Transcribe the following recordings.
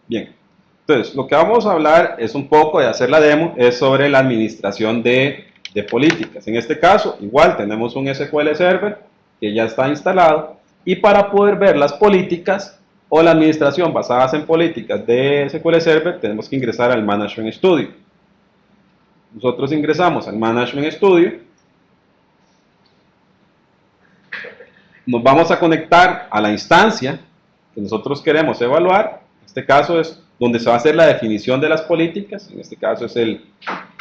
Bien, entonces lo que vamos a hablar es un poco de hacer la demo, es sobre la administración de políticas. En este caso, igual tenemos un SQL Server que ya está instalado y para poder ver las políticas o la administración basadas en políticas de SQL Server tenemos que ingresar al Management Studio. Nosotros ingresamos al Management Studio, nos vamos a conectar a la instancia que nosotros queremos evaluar. En este caso es donde se va a hacer la definición de las políticas, en este caso es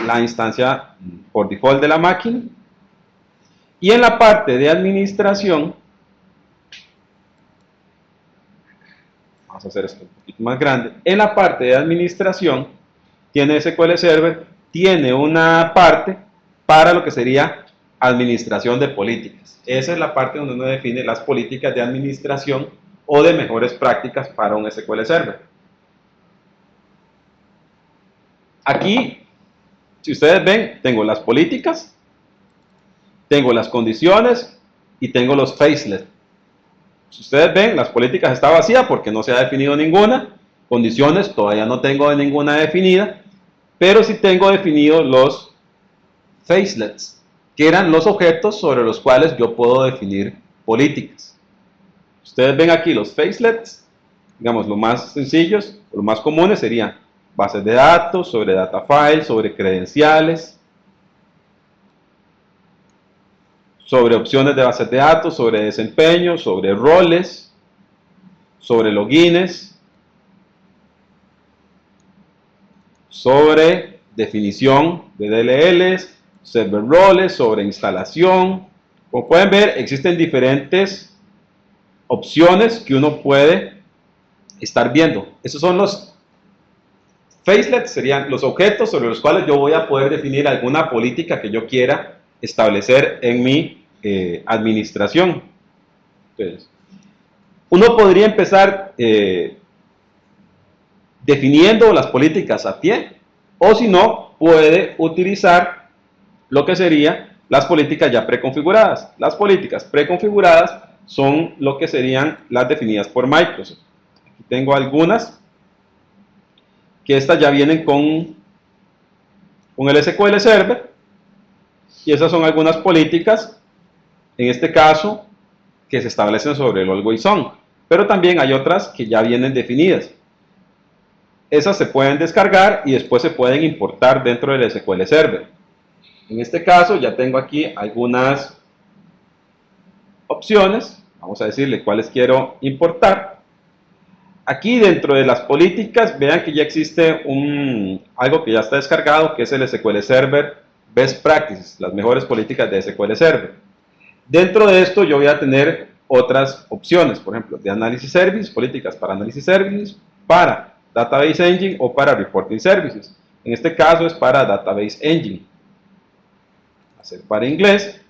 la instancia por default de la máquina. Y en la parte de administración, vamos a hacer esto un poquito más grande, en la parte de administración, tiene SQL Server, tiene una parte para lo que sería administración de políticas. Esa es la parte donde uno define las políticas de administración o de mejores prácticas para un SQL Server. Aquí, si ustedes ven, tengo las políticas, tengo las condiciones y tengo los facelets. Si ustedes ven, las políticas está vacía porque no se ha definido ninguna, condiciones todavía no tengo ninguna definida, pero sí tengo definidos los facelets, que eran los objetos sobre los cuales yo puedo definir políticas. Ustedes ven aquí los facelets, digamos, los más sencillos, los más comunes serían bases de datos, sobre data files, sobre credenciales, sobre opciones de bases de datos, sobre desempeño, sobre roles, sobre logins, sobre definición de DLLs, server roles, sobre instalación. Como pueden ver, existen diferentes opciones que uno puede estar viendo. Esos son los facelets, serían los objetos sobre los cuales yo voy a poder definir alguna política que yo quiera establecer en mi administración. Entonces, uno podría empezar definiendo las políticas a pie, o si no, puede utilizar lo que serían las políticas ya preconfiguradas. Las políticas preconfiguradas son lo que serían las definidas por Microsoft. Aquí tengo algunas, que estas ya vienen con el SQL Server, y esas son algunas políticas, en este caso, que se establecen sobre el Always On, pero también hay otras que ya vienen definidas. Esas se pueden descargar y después se pueden importar dentro del SQL Server. En este caso ya tengo aquí algunas opciones, vamos a decirle cuáles quiero importar. Aquí dentro de las políticas, vean que ya existe algo que ya está descargado, que es el SQL Server Best Practices, las mejores políticas de SQL Server. Dentro de esto yo voy a tener otras opciones, por ejemplo, de Analysis Services, políticas para Analysis Services, para Database Engine o para Reporting Services. En este caso es para Database Engine. Hacer para inglés.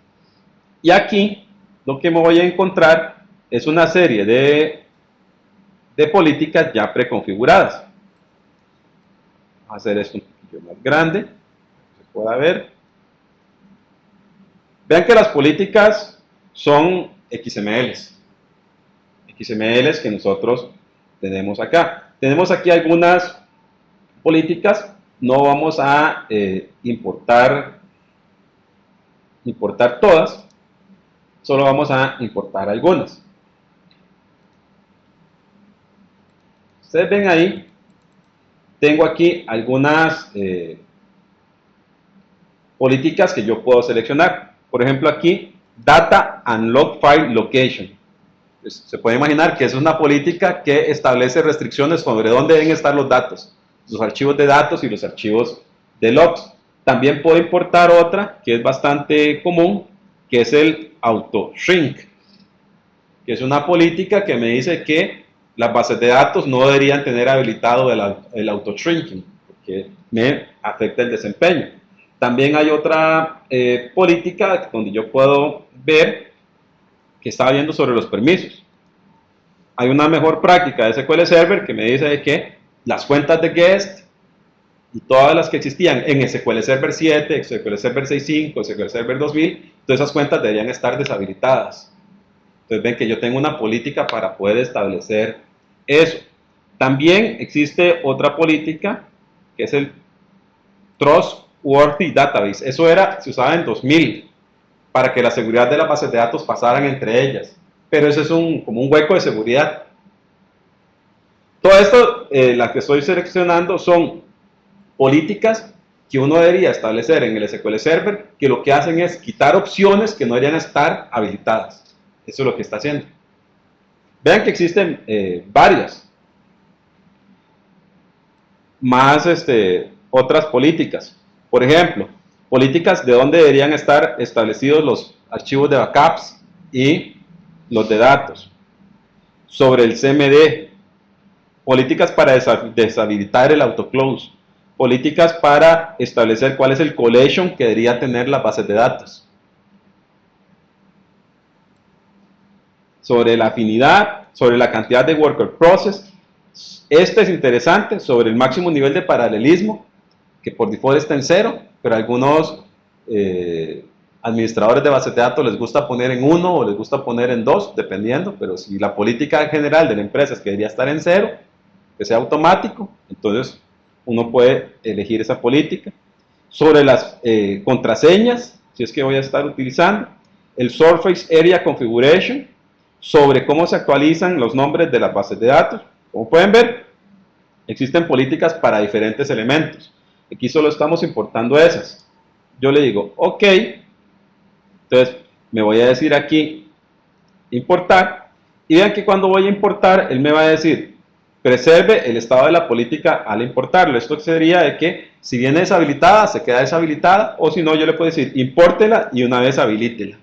Y aquí lo que me voy a encontrar es una serie de políticas ya preconfiguradas. Vamos a hacer esto un poquito más grande, que se pueda ver. Vean que las políticas son XMLs. XMLs que nosotros tenemos acá. Tenemos aquí algunas políticas, no vamos a importar todas, solo vamos a importar algunas. Ustedes ven ahí, tengo aquí algunas políticas que yo puedo seleccionar. Por ejemplo aquí, Data and Log File Location. Pues, se puede imaginar que es una política que establece restricciones sobre dónde deben estar los datos, los archivos de datos y los archivos de logs. También puedo importar otra que es bastante común, que es el Auto Shrink, que es una política que me dice que las bases de datos no deberían tener habilitado el Auto Shrinking, porque me afecta el desempeño. También hay otra política donde yo puedo ver que estaba viendo sobre los permisos. Hay una mejor práctica de SQL Server que me dice que las cuentas de guest y todas las que existían en SQL Server 7, SQL Server 6.5, SQL Server 2000, todas esas cuentas deberían estar deshabilitadas. Entonces ven que yo tengo una política para poder establecer eso. También existe otra política que es el Trustworthy Database. Eso se usaba en 2000 para que la seguridad de las bases de datos pasaran entre ellas. Pero eso es como un hueco de seguridad. Todo esto, las que estoy seleccionando, son políticas que uno debería establecer en el SQL Server, que lo que hacen es quitar opciones que no deberían estar habilitadas. Eso es lo que está haciendo. Vean que existen varias más otras políticas. Por ejemplo, políticas de dónde deberían estar establecidos los archivos de backups y los de datos. Sobre el CMD, políticas para deshabilitar el autoclose, políticas para establecer cuál es el collection que debería tener las bases de datos. Sobre la afinidad, sobre la cantidad de worker process. Este es interesante, sobre el máximo nivel de paralelismo, que por default está en 0, pero a algunos administradores de bases de datos les gusta poner en 1 o les gusta poner en 2, dependiendo, pero si la política general de la empresa es que debería estar en 0, que sea automático, entonces uno puede elegir esa política. Sobre las contraseñas, si es que voy a estar utilizando, el Surface Area Configuration, sobre cómo se actualizan los nombres de las bases de datos. Como pueden ver, existen políticas para diferentes elementos. Aquí solo estamos importando esas. Yo le digo, ok, entonces me voy a decir aquí, importar, y vean que cuando voy a importar, él me va a decir, preserve el estado de la política al importarlo. Esto sería de que si viene deshabilitada, se queda deshabilitada, o si no, yo le puedo decir, impórtela y una vez habilítela.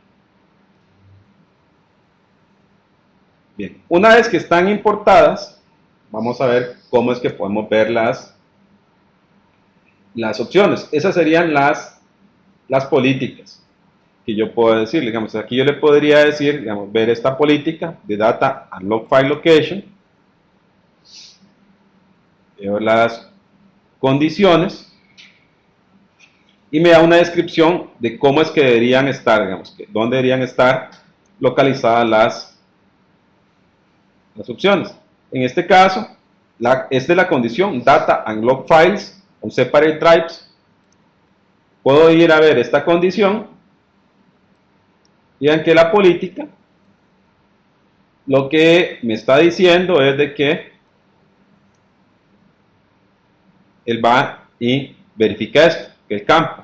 Bien, una vez que están importadas, vamos a ver cómo es que podemos ver las opciones. Esas serían las políticas que yo puedo decir. Digamos, aquí yo le podría decir, digamos, ver esta política de Data and Log File Location. Veo las condiciones y me da una descripción de cómo es que deberían estar, digamos, que dónde deberían estar localizadas las opciones. En este caso, esta es la condición Data and Log Files on Separate Drives. Puedo ir a ver esta condición y vean que la política lo que me está diciendo es de que él va y verifica esto, que el campo,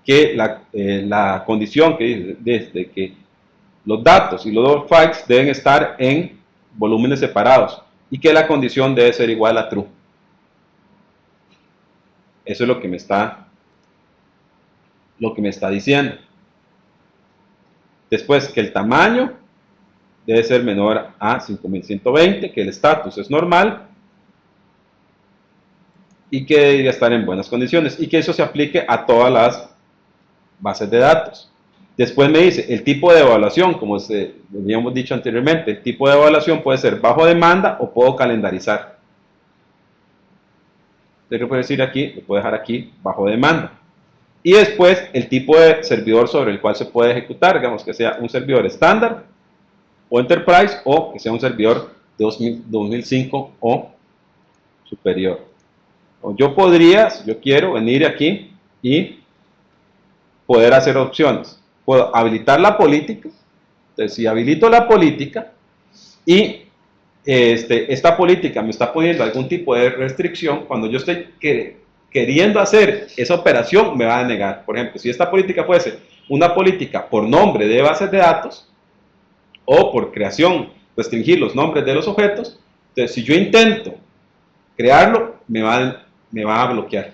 que la condición que dice desde que los datos y los log files deben estar en volúmenes separados y que la condición debe ser igual a true. Eso es lo que me está diciendo. Después, que el tamaño debe ser menor a 5120, que el estatus es normal y que debería estar en buenas condiciones y que eso se aplique a todas las bases de datos. Después me dice el tipo de evaluación, como habíamos dicho anteriormente, el tipo de evaluación puede ser bajo demanda o puedo calendarizar. Entonces, le puedo decir aquí, le puedo dejar aquí bajo demanda. Y después el tipo de servidor sobre el cual se puede ejecutar, digamos que sea un servidor estándar o enterprise o que sea un servidor de 2005 o superior. Yo podría, si yo quiero, venir aquí y poder hacer opciones. Puedo habilitar la política. Entonces, si habilito la política y esta política me está poniendo algún tipo de restricción, cuando yo estoy queriendo hacer esa operación, me va a negar. Por ejemplo, si esta política fuese una política por nombre de bases de datos o por creación, restringir los nombres de los objetos, entonces si yo intento crearlo, me va a bloquear.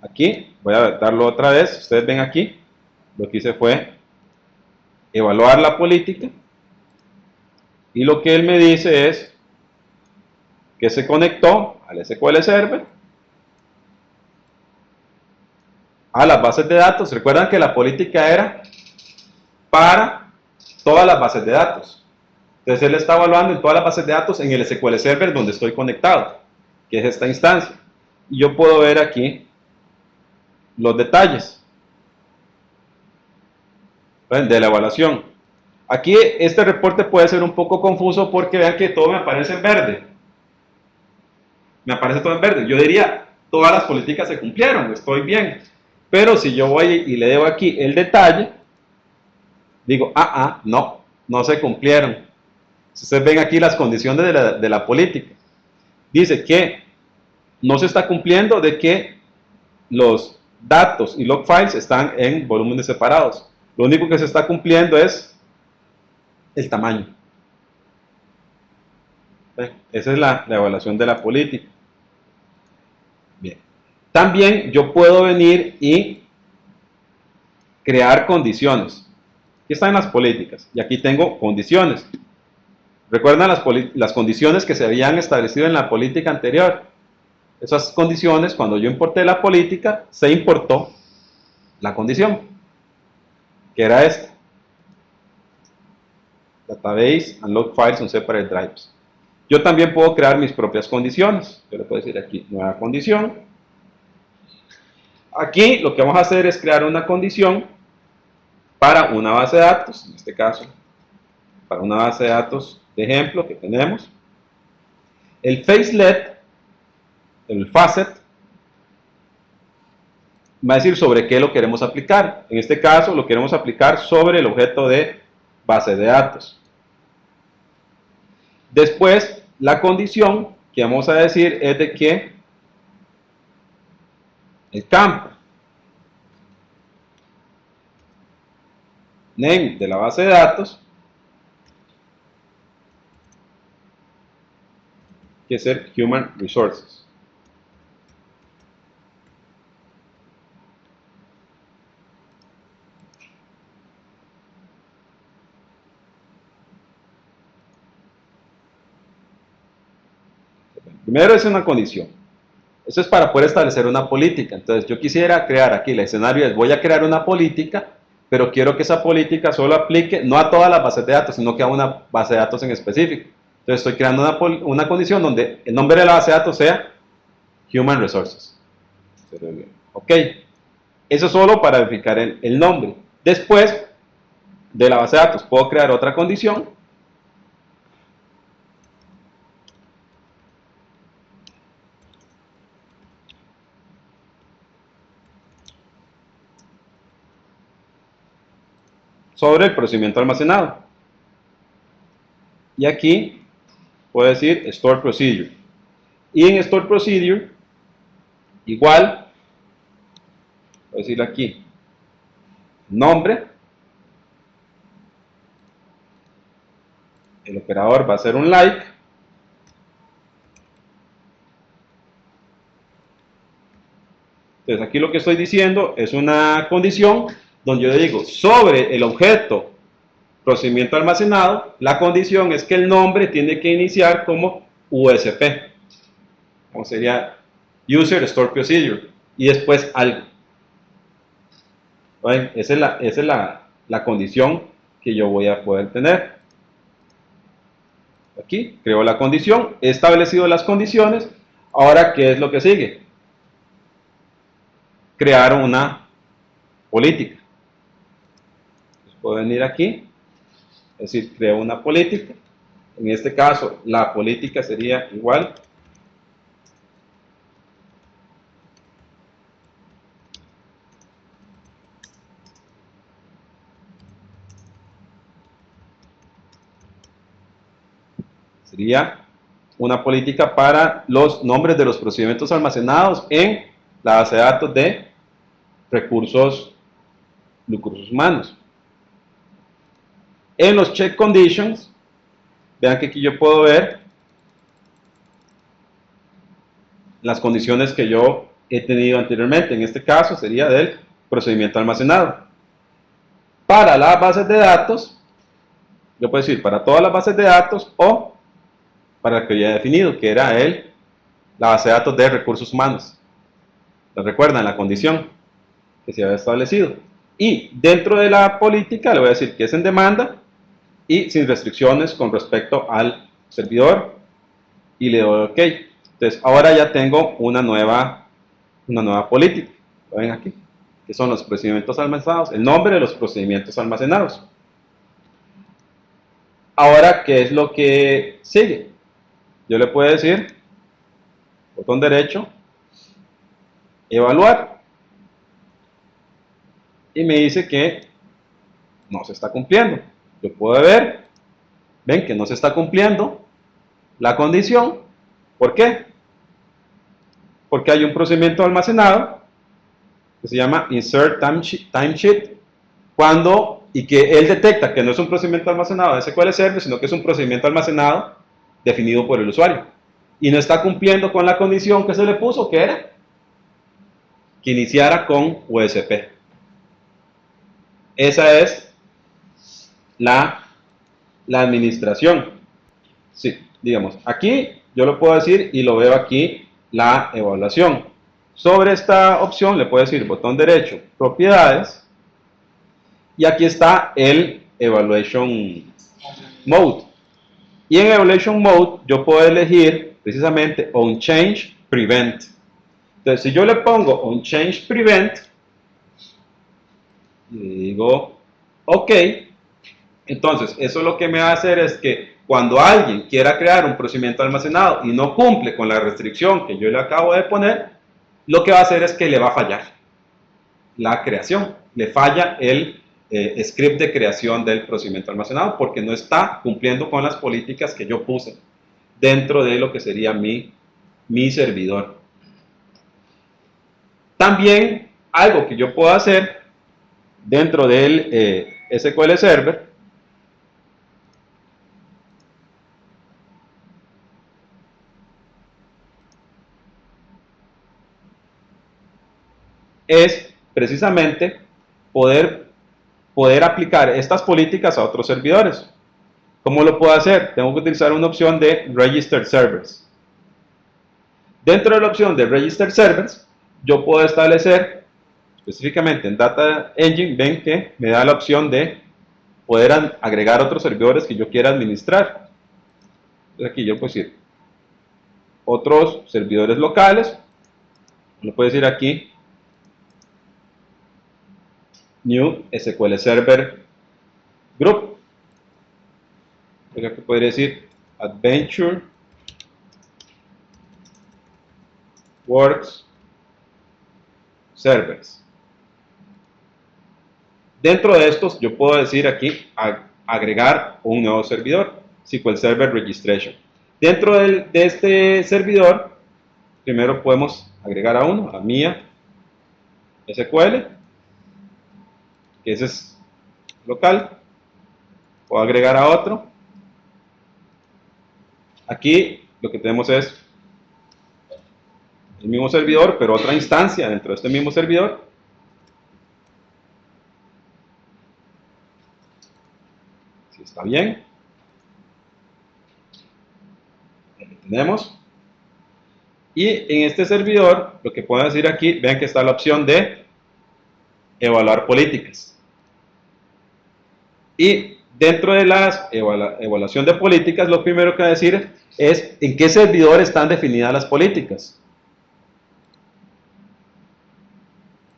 Aquí, voy a darlo otra vez, ustedes ven aquí, lo que hice fue evaluar la política y lo que él me dice es que se conectó al SQL Server, a las bases de datos. Recuerdan que la política era para todas las bases de datos. Entonces él está evaluando en todas las bases de datos en el SQL Server donde estoy conectado, que es esta instancia. Y yo puedo ver aquí los detalles de la evaluación. Aquí este reporte puede ser un poco confuso porque vean que todo me aparece en verde. me aparece todo en verde. Yo diría, todas las políticas se cumplieron, estoy bien. Pero si yo voy y le doy aquí el detalle, digo, no, no se cumplieron. Si ustedes ven aquí las condiciones de la política, dice que no se está cumpliendo de que los datos y log files están en volúmenes separados. Lo único que se está cumpliendo es el tamaño. Esa es la evaluación de la política. Bien. También yo puedo venir y crear condiciones. Aquí están las políticas y aquí tengo condiciones. ¿Recuerdan las condiciones que se habían establecido en la política anterior? Esas condiciones, cuando yo importé la política, se importó la condición, que era esta. Database and log files on separate drives. Yo también puedo crear mis propias condiciones. Yo le puedo decir aquí, nueva condición. Aquí lo que vamos a hacer es crear una condición para una base de datos, en este caso, para una base de datos de ejemplo que tenemos. El facelet, el facet, va a decir sobre qué lo queremos aplicar. En este caso lo queremos aplicar sobre el objeto de base de datos. Después, la condición que vamos a decir es de que el campo name de la base de datos, que es el Human Resources. Primero es una condición. Eso es para poder establecer una política. Entonces yo quisiera crear aquí, el escenario es, voy a crear una política, pero quiero que esa política solo aplique no a todas las bases de datos, sino que a una base de datos en específico. Entonces estoy creando una condición donde el nombre de la base de datos sea Human Resources. Ok. Eso solo para verificar el nombre. Después de la base de datos puedo crear otra condición sobre el procedimiento almacenado. Y aquí puedo decir Store Procedure. Y en Store Procedure, igual, voy a decir aquí, nombre, el operador va a ser un like, entonces aquí lo que estoy diciendo es una condición donde yo digo sobre el objeto procedimiento almacenado, la condición es que el nombre tiene que iniciar como USP, como sería User Store Procedure, y después algo. ¿Ven? Esa es la condición que yo voy a poder tener. Aquí creo la condición, he establecido las condiciones, ahora ¿qué es lo que sigue? Crear una política. Entonces, puedo venir aquí, es decir, creo una política, en este caso la política sería igual sería una política para los nombres de los procedimientos almacenados en la base de datos de recursos humanos. En los check conditions, vean que aquí yo puedo ver las condiciones que yo he tenido anteriormente. En este caso sería del procedimiento almacenado. Para las bases de datos, yo puedo decir para todas las bases de datos o para el que ya he definido, que era la base de datos de recursos humanos. ¿Lo recuerdan? La condición que se había establecido. Y dentro de la política le voy a decir que es en demanda y sin restricciones con respecto al servidor y le doy OK. Entonces ahora ya tengo una nueva política. ¿Lo ven aquí? Que son los procedimientos almacenados, el nombre de los procedimientos almacenados. Ahora, ¿qué es lo que sigue? Yo le puedo decir botón derecho, evaluar, y me dice que no se está cumpliendo. Yo puedo ver, ven que no se está cumpliendo la condición. ¿Por qué? Porque hay un procedimiento almacenado que se llama Insert Timesheet, y que él detecta que no es un procedimiento almacenado de SQL Server, sino que es un procedimiento almacenado definido por el usuario. Y no está cumpliendo con la condición que se le puso, que era que iniciara con USP. Esa es la administración. Sí, digamos, aquí yo lo puedo decir y lo veo aquí la evaluación. Sobre esta opción le puedo decir botón derecho, propiedades, y aquí está el Evaluation Mode. Y en Evaluation Mode yo puedo elegir precisamente On Change Prevent. Entonces, si yo le pongo On Change Prevent, y digo OK, entonces eso lo que me va a hacer es que cuando alguien quiera crear un procedimiento almacenado y no cumple con la restricción que yo le acabo de poner, lo que va a hacer es que le va a fallar la creación, le falla el script de creación del procedimiento almacenado porque no está cumpliendo con las políticas que yo puse dentro de lo que sería mi servidor. También algo que yo puedo hacer dentro del SQL Server es precisamente poder aplicar estas políticas a otros servidores. ¿Cómo lo puedo hacer? Tengo que utilizar una opción de Register Servers. Dentro de la opción de Register Servers, yo puedo establecer, específicamente en Data Engine, ven que me da la opción de poder agregar otros servidores que yo quiera administrar. Entonces aquí yo puedo decir otros servidores locales, lo puedo decir aquí New SQL Server Group. Aquí podría decir Adventure Works Servers. Dentro de estos yo puedo decir aquí agregar un nuevo servidor, SQL Server Registration. Dentro de este servidor, primero podemos agregar a uno, a MIA SQL, que ese es local. Puedo agregar a otro. Aquí lo que tenemos es el mismo servidor, pero otra instancia dentro de este mismo servidor. Si está bien. Aquí tenemos. Y en este servidor, lo que puedo decir aquí, vean que está la opción de evaluar políticas. Y dentro de la evaluación de políticas, lo primero que voy a decir es en qué servidor están definidas las políticas.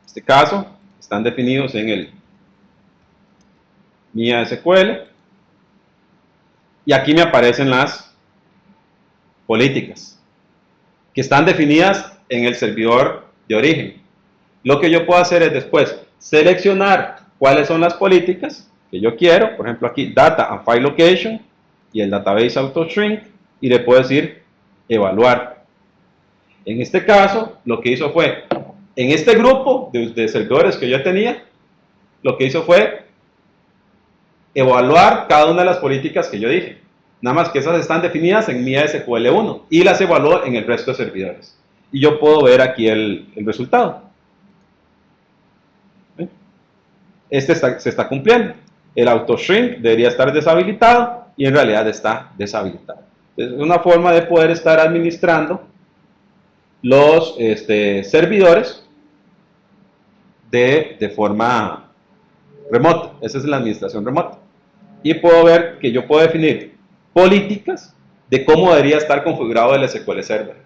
En este caso, están definidos en el MIA SQL. Y aquí me aparecen las políticas que están definidas en el servidor de origen. Lo que yo puedo hacer es después seleccionar cuáles son las políticas que yo quiero, por ejemplo aquí Data and File Location y el Database Auto Shrink, y le puedo decir evaluar. En este caso, lo que hizo fue, en este grupo de servidores que yo tenía, lo que hizo fue evaluar cada una de las políticas que yo dije. Nada más que esas están definidas en mi SQL1 y las evaluó en el resto de servidores. Y yo puedo ver aquí el resultado. Este se está cumpliendo. El auto shrink debería estar deshabilitado y en realidad está deshabilitado. Es una forma de poder estar administrando los servidores de forma remota. Esa es la administración remota. Y puedo ver que yo puedo definir políticas de cómo debería estar configurado el SQL Server.